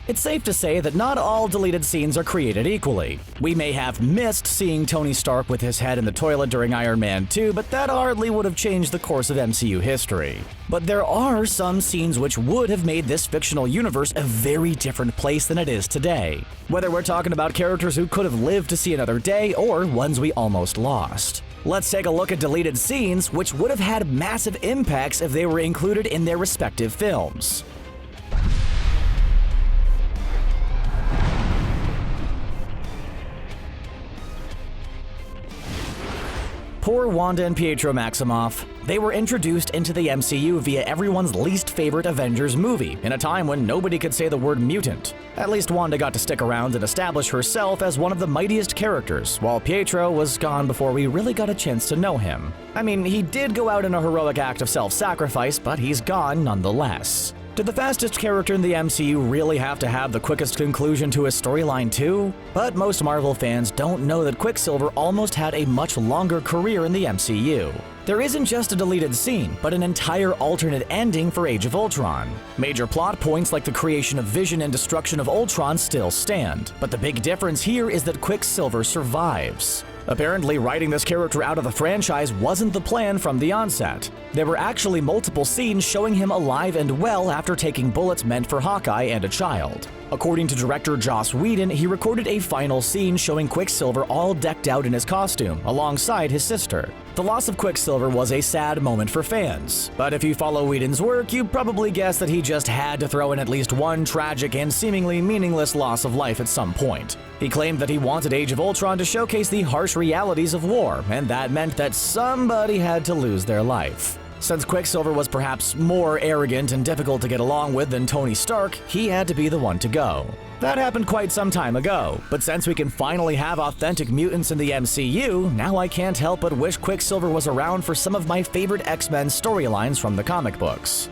It's safe to say that not all deleted scenes are created equally. We may have missed seeing Tony Stark with his head in the toilet during Iron Man 2, but that hardly would have changed the course of MCU history. But there are some scenes which would have made this fictional universe a very different place than it is today. Whether we're talking about characters who could have lived to see another day, or ones we almost lost. Let's take a look at deleted scenes which would have had massive impacts if they were included in their respective films. Poor Wanda and Pietro Maximoff. They were introduced into the MCU via everyone's least favorite Avengers movie, in a time when nobody could say the word mutant. At least Wanda got to stick around and establish herself as one of the mightiest characters, while Pietro was gone before we really got a chance to know him. I mean, he did go out in a heroic act of self-sacrifice, but he's gone nonetheless. Did the fastest character in the MCU really have to have the quickest conclusion to his storyline too? But most Marvel fans don't know that Quicksilver almost had a much longer career in the MCU. There isn't just a deleted scene, but an entire alternate ending for Age of Ultron. Major plot points like the creation of Vision and destruction of Ultron still stand, but the big difference here is that Quicksilver survives. Apparently, writing this character out of the franchise wasn't the plan from the onset. There were actually multiple scenes showing him alive and well after taking bullets meant for Hawkeye and a child. According to director Joss Whedon, he recorded a final scene showing Quicksilver all decked out in his costume, alongside his sister. The loss of Quicksilver was a sad moment for fans, but if you follow Whedon's work, you probably guess that he just had to throw in at least one tragic and seemingly meaningless loss of life at some point. He claimed that he wanted Age of Ultron to showcase the harsh realities of war, and that meant that somebody had to lose their life. Since Quicksilver was perhaps more arrogant and difficult to get along with than Tony Stark, he had to be the one to go. That happened quite some time ago, but since we can finally have authentic mutants in the MCU, now I can't help but wish Quicksilver was around for some of my favorite X-Men storylines from the comic books.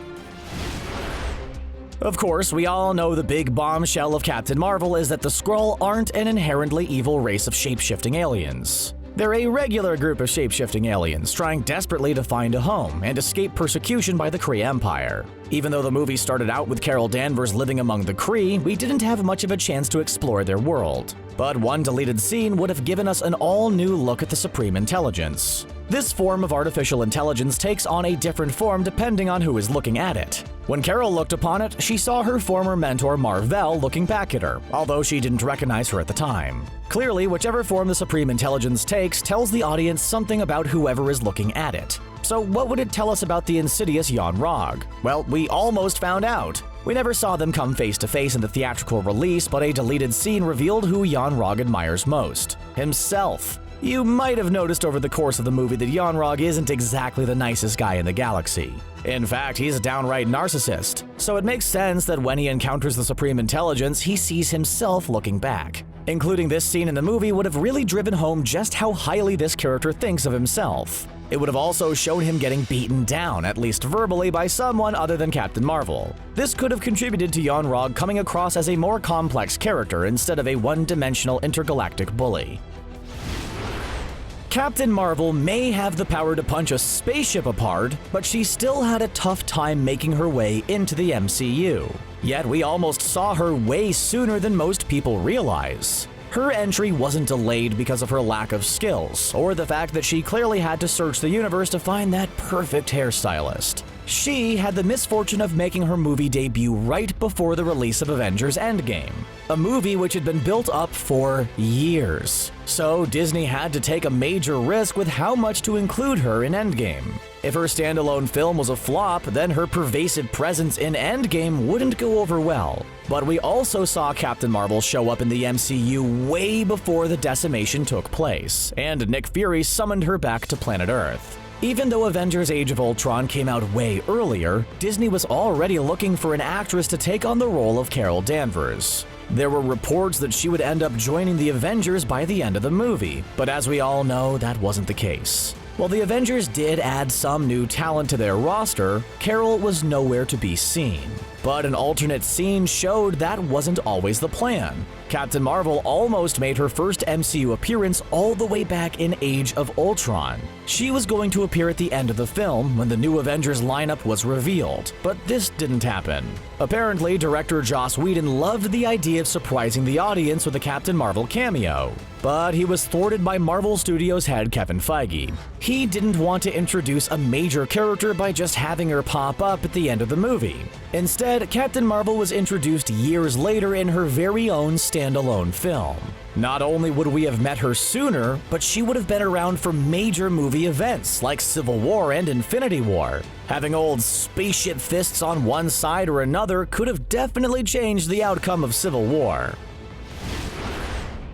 Of course, we all know the big bombshell of Captain Marvel is that the Skrull aren't an inherently evil race of shape-shifting aliens. They're a regular group of shape-shifting aliens trying desperately to find a home and escape persecution by the Kree Empire. Even though the movie started out with Carol Danvers living among the Kree, we didn't have much of a chance to explore their world. But one deleted scene would have given us an all-new look at the Supreme Intelligence. This form of artificial intelligence takes on a different form depending on who is looking at it. When Carol looked upon it, she saw her former mentor Mar-Vell looking back at her, although she didn't recognize her at the time. Clearly, whichever form the Supreme Intelligence takes tells the audience something about whoever is looking at it. So what would it tell us about the insidious Yon Rogg? Well, we almost found out. We never saw them come face to face in the theatrical release, but a deleted scene revealed who Yon Rogg admires most: himself. You might have noticed over the course of the movie that Yon Rogg isn't exactly the nicest guy in the galaxy. In fact, he's a downright narcissist, so it makes sense that when he encounters the Supreme Intelligence, he sees himself looking back. Including this scene in the movie would have really driven home just how highly this character thinks of himself. It would have also shown him getting beaten down, at least verbally, by someone other than Captain Marvel. This could have contributed to Yon Rogg coming across as a more complex character instead of a one-dimensional intergalactic bully. Captain Marvel may have the power to punch a spaceship apart, but she still had a tough time making her way into the MCU. Yet we almost saw her way sooner than most people realize. Her entry wasn't delayed because of her lack of skills, or the fact that she clearly had to search the universe to find that perfect hairstylist. She had the misfortune of making her movie debut right before the release of Avengers Endgame, a movie which had been built up for years. So Disney had to take a major risk with how much to include her in Endgame. If her standalone film was a flop, then her pervasive presence in Endgame wouldn't go over well. But we also saw Captain Marvel show up in the MCU way before the decimation took place, and Nick Fury summoned her back to planet Earth. Even though Avengers Age of Ultron came out way earlier, Disney was already looking for an actress to take on the role of Carol Danvers. There were reports that she would end up joining the Avengers by the end of the movie, but as we all know, that wasn't the case. While the Avengers did add some new talent to their roster, Carol was nowhere to be seen. But an alternate scene showed that wasn't always the plan. Captain Marvel almost made her first MCU appearance all the way back in Age of Ultron. She was going to appear at the end of the film when the new Avengers lineup was revealed, but this didn't happen. Apparently, director Joss Whedon loved the idea of surprising the audience with a Captain Marvel cameo, but he was thwarted by Marvel Studios head Kevin Feige. He didn't want to introduce a major character by just having her pop up at the end of the movie. Instead, Captain Marvel was introduced years later in her very own standalone film. Not only would we have met her sooner, but she would have been around for major movie events like Civil War and Infinity War. Having old spaceship fists on one side or another could have definitely changed the outcome of Civil War.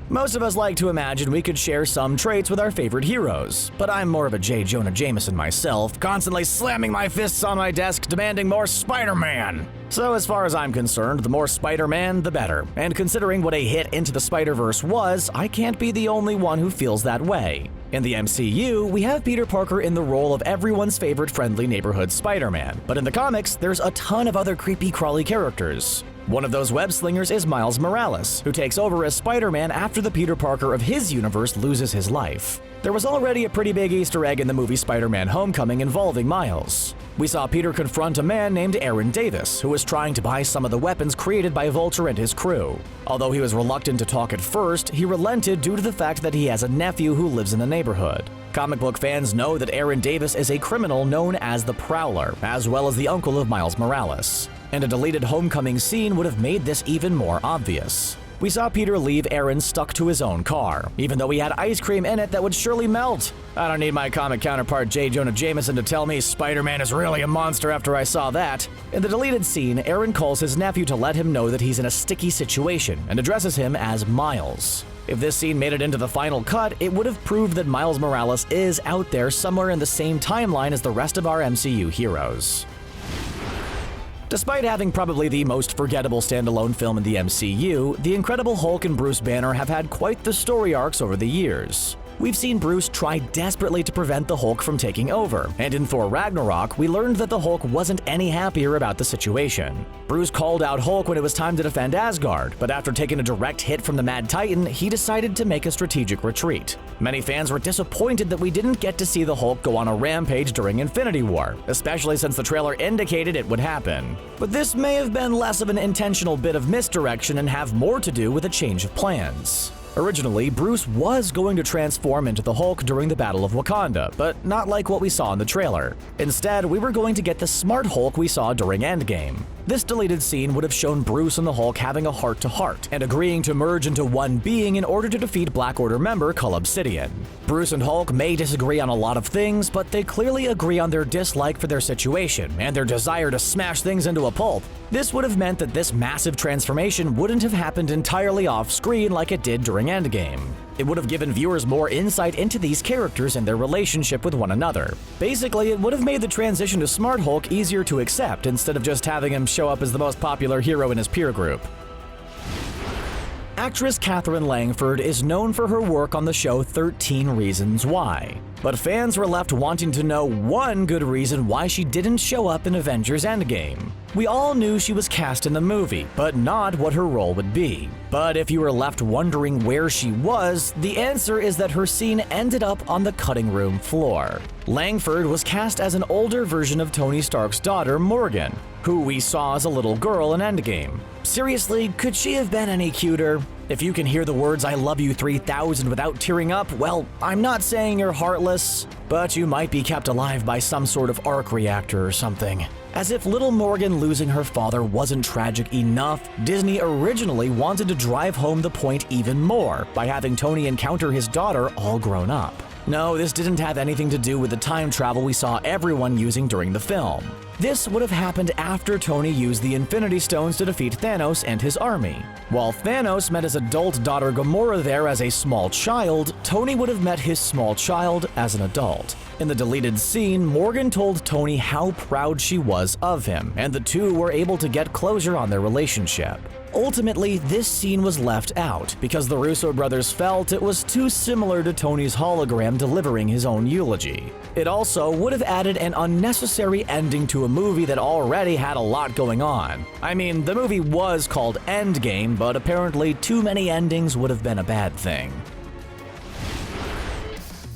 Most of us like to imagine we could share some traits with our favorite heroes, but I'm more of a J. Jonah Jameson myself, constantly slamming my fists on my desk demanding more Spider-Man. So as far as I'm concerned, the more Spider-Man, the better. And considering what a hit Into the Spider-Verse was, I can't be the only one who feels that way. In the MCU, we have Peter Parker in the role of everyone's favorite friendly neighborhood Spider-Man, but in the comics, there's a ton of other creepy crawly characters. One of those web-slingers is Miles Morales, who takes over as Spider-Man after the Peter Parker of his universe loses his life. There was already a pretty big Easter egg in the movie Spider-Man: Homecoming involving Miles. We saw Peter confront a man named Aaron Davis, who was trying to buy some of the weapons created by Vulture and his crew. Although he was reluctant to talk at first, he relented due to the fact that he has a nephew who lives in the neighborhood. Comic book fans know that Aaron Davis is a criminal known as the Prowler, as well as the uncle of Miles Morales. And a deleted Homecoming scene would have made this even more obvious. We saw Peter leave Aaron stuck to his own car, even though he had ice cream in it that would surely melt. I don't need my comic counterpart J. Jonah Jameson to tell me Spider-Man is really a monster after I saw that. In the deleted scene, Aaron calls his nephew to let him know that he's in a sticky situation and addresses him as Miles. If this scene made it into the final cut, it would have proved that Miles Morales is out there somewhere in the same timeline as the rest of our MCU heroes. Despite having probably the most forgettable standalone film in the MCU, The Incredible Hulk and Bruce Banner have had quite the story arcs over the years. We've seen Bruce try desperately to prevent the Hulk from taking over, and in Thor Ragnarok, we learned that the Hulk wasn't any happier about the situation. Bruce called out Hulk when it was time to defend Asgard, but after taking a direct hit from the Mad Titan, he decided to make a strategic retreat. Many fans were disappointed that we didn't get to see the Hulk go on a rampage during Infinity War, especially since the trailer indicated it would happen. But this may have been less of an intentional bit of misdirection and have more to do with a change of plans. Originally, Bruce was going to transform into the Hulk during the Battle of Wakanda, but not like what we saw in the trailer. Instead, we were going to get the smart Hulk we saw during Endgame. This deleted scene would have shown Bruce and the Hulk having a heart-to-heart and agreeing to merge into one being in order to defeat Black Order member Cull Obsidian. Bruce and Hulk may disagree on a lot of things, but they clearly agree on their dislike for their situation and their desire to smash things into a pulp. This would have meant that this massive transformation wouldn't have happened entirely off-screen like it did during Endgame. It would have given viewers more insight into these characters and their relationship with one another. Basically, it would have made the transition to Smart Hulk easier to accept instead of just having him show up as the most popular hero in his peer group. Actress Katherine Langford is known for her work on the show 13 Reasons Why, but fans were left wanting to know one good reason why she didn't show up in Avengers Endgame. We all knew she was cast in the movie, but not what her role would be. But if you were left wondering where she was, the answer is that her scene ended up on the cutting room floor. Langford was cast as an older version of Tony Stark's daughter, Morgan, who we saw as a little girl in Endgame. Seriously, could she have been any cuter? If you can hear the words "I love you 3000" without tearing up, well, I'm not saying you're heartless, but you might be kept alive by some sort of arc reactor or something. As if little Morgan losing her father wasn't tragic enough, Disney originally wanted to drive home the point even more by having Tony encounter his daughter all grown up. No, this didn't have anything to do with the time travel we saw everyone using during the film. This would have happened after Tony used the Infinity Stones to defeat Thanos and his army. While Thanos met his adult daughter Gamora there as a small child, Tony would have met his small child as an adult. In the deleted scene, Morgan told Tony how proud she was of him, and the two were able to get closure on their relationship. ultimately this scene was left out because the Russo brothers felt it was too similar to Tony's hologram delivering his own eulogy. It also would have added an unnecessary ending to a movie that already had a lot going on. I mean, the movie was called Endgame, but apparently too many endings would have been a bad thing.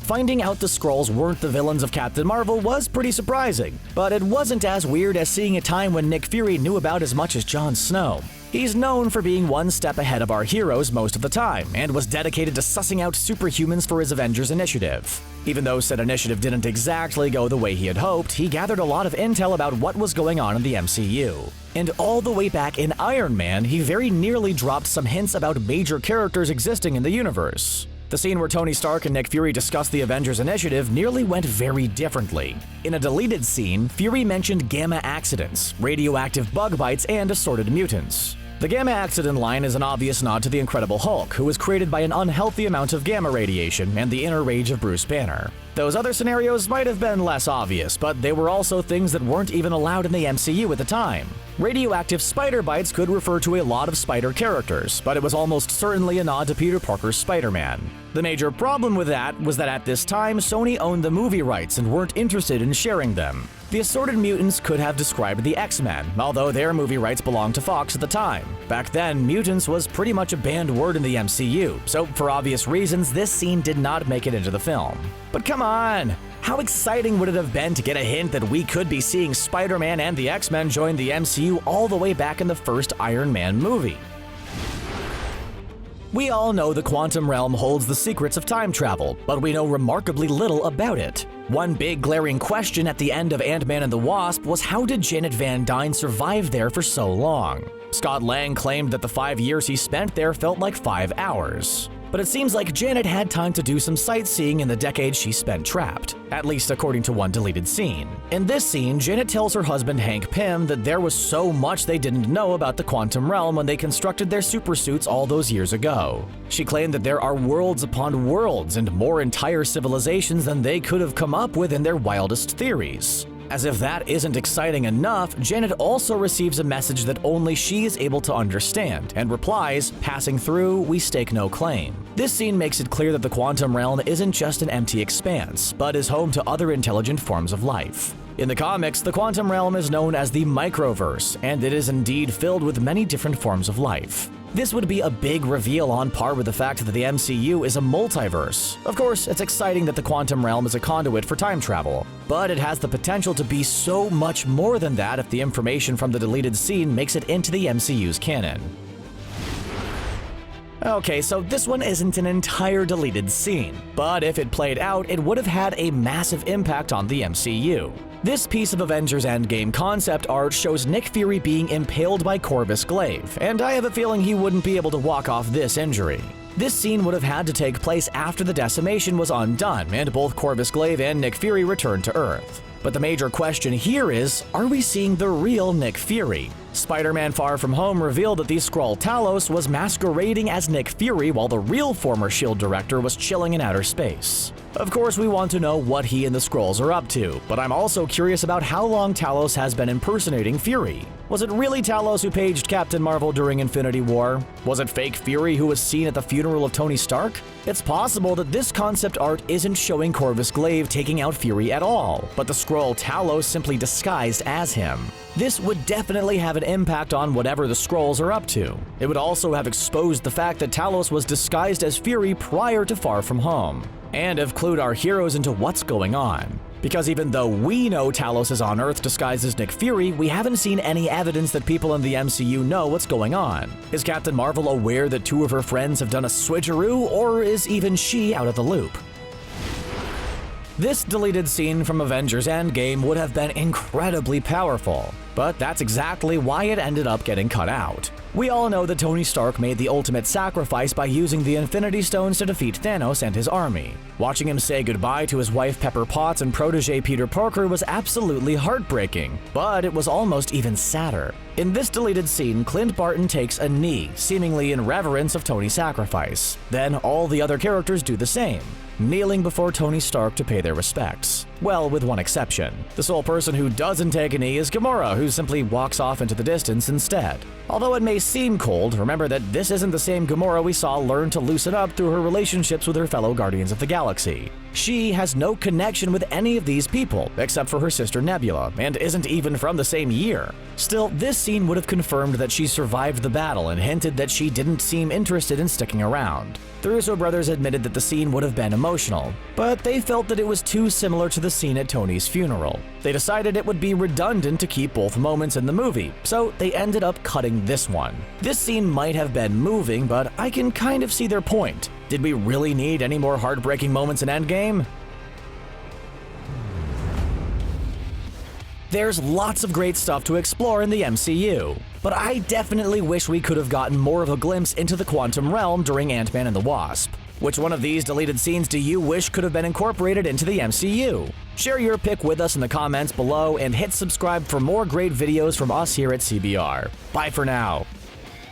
Finding out the Skrulls weren't the villains of Captain Marvel was pretty surprising, but it wasn't as weird as seeing a time when Nick Fury knew about as much as Jon Snow. He's known for being one step ahead of our heroes most of the time, and was dedicated to sussing out superhumans for his Avengers initiative. Even though said initiative didn't exactly go the way he had hoped, he gathered a lot of intel about what was going on in the MCU. And all the way back in Iron Man, he very nearly dropped some hints about major characters existing in the universe. The scene where Tony Stark and Nick Fury discussed the Avengers initiative nearly went very differently. In a deleted scene, Fury mentioned gamma accidents, radioactive bug bites, and assorted mutants. The gamma accident line is an obvious nod to the Incredible Hulk, who was created by an unhealthy amount of gamma radiation and the inner rage of Bruce Banner. Those other scenarios might have been less obvious, but they were also things that weren't even allowed in the MCU at the time. Radioactive spider bites could refer to a lot of spider characters, but it was almost certainly a nod to Peter Parker's Spider-Man. The major problem with that was that at this time, Sony owned the movie rights and weren't interested in sharing them. The assorted mutants could have described the X-Men, although their movie rights belonged to Fox at the time. Back then, mutants was pretty much a banned word in the MCU, so for obvious reasons, this scene did not make it into the film. But come on! How exciting would it have been to get a hint that we could be seeing Spider-Man and the X-Men join the MCU all the way back in the first Iron Man movie? We all know the quantum realm holds the secrets of time travel, but we know remarkably little about it. One big glaring question at the end of Ant-Man and the Wasp was how did Janet Van Dyne survive there for so long? Scott Lang claimed that the 5 years he spent there felt like 5 hours. But it seems like Janet had time to do some sightseeing in the decade she spent trapped, at least according to one deleted scene. In this scene, Janet tells her husband Hank Pym that there was so much they didn't know about the quantum realm when they constructed their supersuits all those years ago. She claimed that there are worlds upon worlds and more entire civilizations than they could have come up with in their wildest theories. As if that isn't exciting enough, Janet also receives a message that only she is able to understand, and replies, "Passing through, we stake no claim." This scene makes it clear that the quantum realm isn't just an empty expanse, but is home to other intelligent forms of life. In the comics, the quantum realm is known as the microverse, and it is indeed filled with many different forms of life. This would be a big reveal on par with the fact that the MCU is a multiverse. Of course, it's exciting that the quantum realm is a conduit for time travel, but it has the potential to be so much more than that if the information from the deleted scene makes it into the MCU's canon. Okay, so this one isn't an entire deleted scene, but if it played out, it would have had a massive impact on the MCU. This piece of Avengers Endgame concept art shows Nick Fury being impaled by Corvus Glaive, and I have a feeling he wouldn't be able to walk off this injury. This scene would have had to take place after the decimation was undone and both Corvus Glaive and Nick Fury returned to Earth. But the major question here is, are we seeing the real Nick Fury? Spider-Man Far From Home revealed that the Skrull Talos was masquerading as Nick Fury while the real former S.H.I.E.L.D. director was chilling in outer space. Of course, we want to know what he and the Skrulls are up to, but I'm also curious about how long Talos has been impersonating Fury. Was it really Talos who paged Captain Marvel during Infinity War? Was it fake Fury who was seen at the funeral of Tony Stark? It's possible that this concept art isn't showing Corvus Glaive taking out Fury at all, but the Skrull Talos simply disguised as him. This would definitely have an impact on whatever the Skrulls are up to. It would also have exposed the fact that Talos was disguised as Fury prior to Far From Home, and have clued our heroes into what's going on. Because even though we know Talos is on Earth disguised as Nick Fury, we haven't seen any evidence that people in the MCU know what's going on. Is Captain Marvel aware that two of her friends have done a switcheroo, or is even she out of the loop? This deleted scene from Avengers Endgame would have been incredibly powerful, but that's exactly why it ended up getting cut out. We all know that Tony Stark made the ultimate sacrifice by using the Infinity Stones to defeat Thanos and his army. Watching him say goodbye to his wife Pepper Potts and protege Peter Parker was absolutely heartbreaking, but it was almost even sadder. In this deleted scene, Clint Barton takes a knee, seemingly in reverence of Tony's sacrifice. Then all the other characters do the same. kneeling before Tony Stark to pay their respects. Well, with one exception. The sole person who doesn't take a knee is Gamora, who simply walks off into the distance instead. Although it may seem cold, remember that this isn't the same Gamora we saw learn to loosen up through her relationships with her fellow Guardians of the Galaxy. She has no connection with any of these people, except for her sister Nebula, and isn't even from the same year. Still, this scene would have confirmed that she survived the battle and hinted that she didn't seem interested in sticking around. The Russo brothers admitted that the scene would have been emotional, but they felt that it was too similar to the scene at Tony's funeral. They decided it would be redundant to keep both moments in the movie, so they ended up cutting this one. This scene might have been moving, but I can kind of see their point. Did we really need any more heartbreaking moments in Endgame? There's lots of great stuff to explore in the MCU, but I definitely wish we could have gotten more of a glimpse into the quantum realm during Ant-Man and the Wasp. Which one of these deleted scenes do you wish could have been incorporated into the MCU? Share your pick with us in the comments below and hit subscribe for more great videos from us here at CBR. Bye for now.